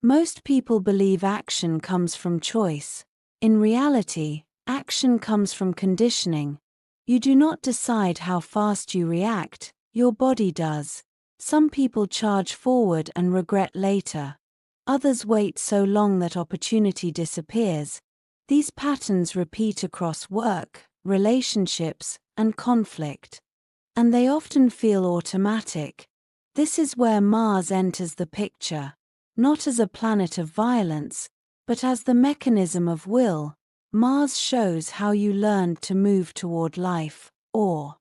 Most people believe action comes from choice. In reality, action comes from conditioning. You do not decide how fast you react, your body does. Some people charge forward and regret later. Others wait so long that opportunity disappears. These patterns repeat across work, relationships, and conflict. And they often feel automatic. This is where Mars enters the picture. Not as a planet of violence, but as the mechanism of will. Mars shows how you learned to move toward life, or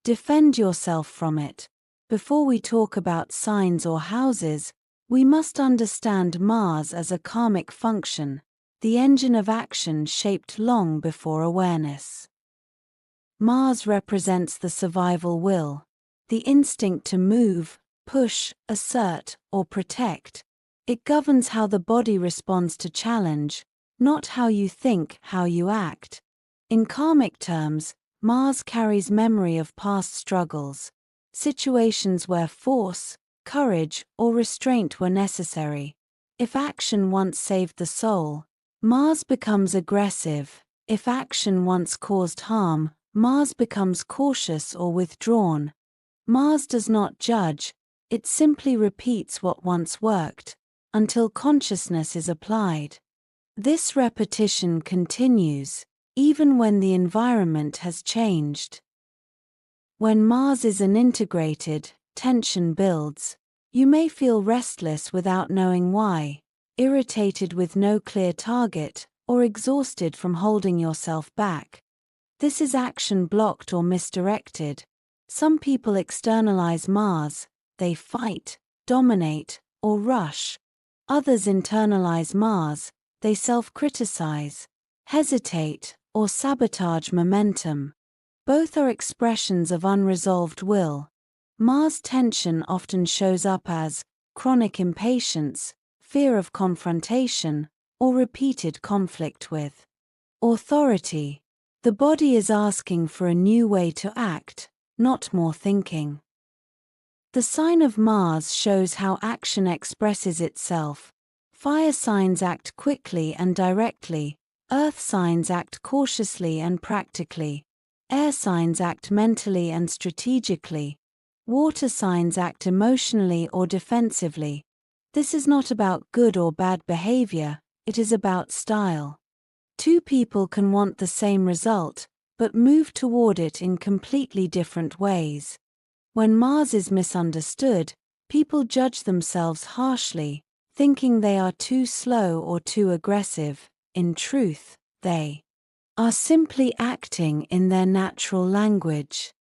defend yourself from it. Before we talk about signs or houses, we must understand Mars as a karmic function, the engine of action shaped long before awareness. Mars represents the survival will, the instinct to move, push, assert, or protect. It governs how the body responds to challenge, not how you think, how you act. In karmic terms, Mars carries memory of past struggles, situations where force, courage, or restraint were necessary. If action once saved the soul, Mars becomes aggressive. If action once caused harm, Mars becomes cautious or withdrawn. Mars does not judge, it simply repeats what once worked, until consciousness is applied. This repetition continues, even when the environment has changed. When Mars is unintegrated, tension builds. You may feel restless without knowing why, irritated with no clear target, or exhausted from holding yourself back. This is action blocked or misdirected. Some people externalize Mars, they fight, dominate, or rush. Others internalize Mars, they self-criticize, hesitate, or sabotage momentum. Both are expressions of unresolved will. Mars tension often shows up as chronic impatience, fear of confrontation, or repeated conflict with authority. The body is asking for a new way to act, not more thinking. The sign of Mars shows how action expresses itself. Fire signs act quickly and directly, earth signs act cautiously and practically, air signs act mentally and strategically, water signs act emotionally or defensively. This is not about good or bad behavior, it is about style. Two people can want the same result, but move toward it in completely different ways. When Mars is misunderstood, people judge themselves harshly, thinking they are too slow or too aggressive. In truth, they are simply acting in their natural language.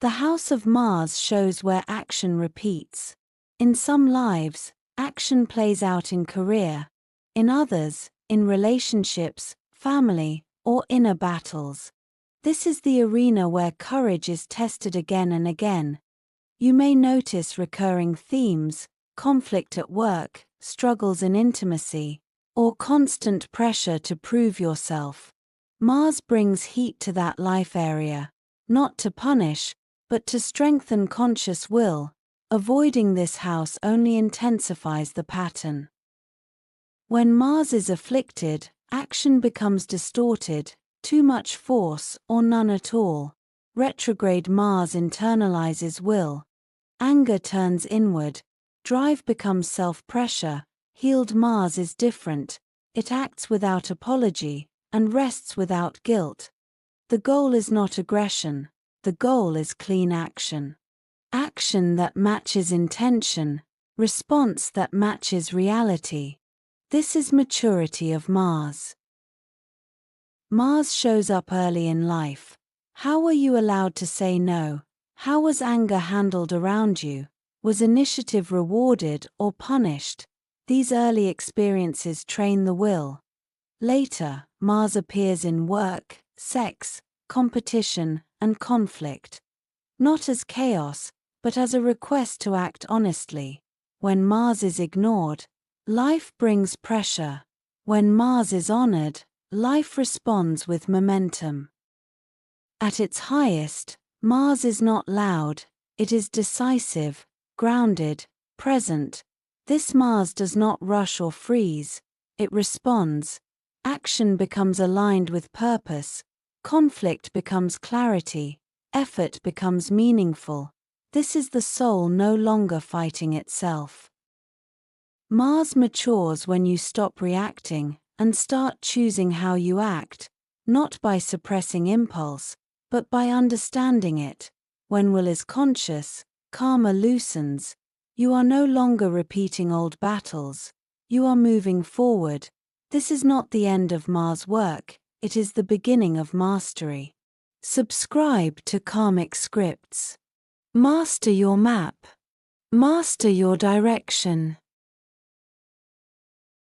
The house of Mars shows where action repeats. In some lives, action plays out in career. In others, in relationships, family, or inner battles. This is the arena where courage is tested again and again. You may notice recurring themes, conflict at work, struggles in intimacy, or constant pressure to prove yourself. Mars brings heat to that life area, not to punish, but to strengthen conscious will. Avoiding this house only intensifies the pattern. When Mars is afflicted, action becomes distorted, too much force or none at all. Retrograde Mars internalizes will. Anger turns inward. Drive becomes self-pressure. Healed Mars is different. It acts without apology, and rests without guilt. The goal is not aggression. The goal is clean action. Action that matches intention. Response that matches reality. This is maturity of Mars. Mars shows up early in life. How were you allowed to say no? How was anger handled around you? Was initiative rewarded or punished? These early experiences train the will. Later, Mars appears in work, sex, competition, and conflict. Not as chaos, but as a request to act honestly. When Mars is ignored, life brings pressure. When Mars is honored, life responds with momentum. At its highest, Mars is not loud, it is decisive, grounded, present. This Mars does not rush or freeze, it responds. Action becomes aligned with purpose, conflict becomes clarity, effort becomes meaningful. This is the soul no longer fighting itself. Mars matures when you stop reacting and start choosing how you act, not by suppressing impulse, but by understanding it. When will is conscious, karma loosens. You are no longer repeating old battles. You are moving forward. This is not the end of Mars work, it is the beginning of mastery. Subscribe to Karmic Scripts. Master your map. Master your direction.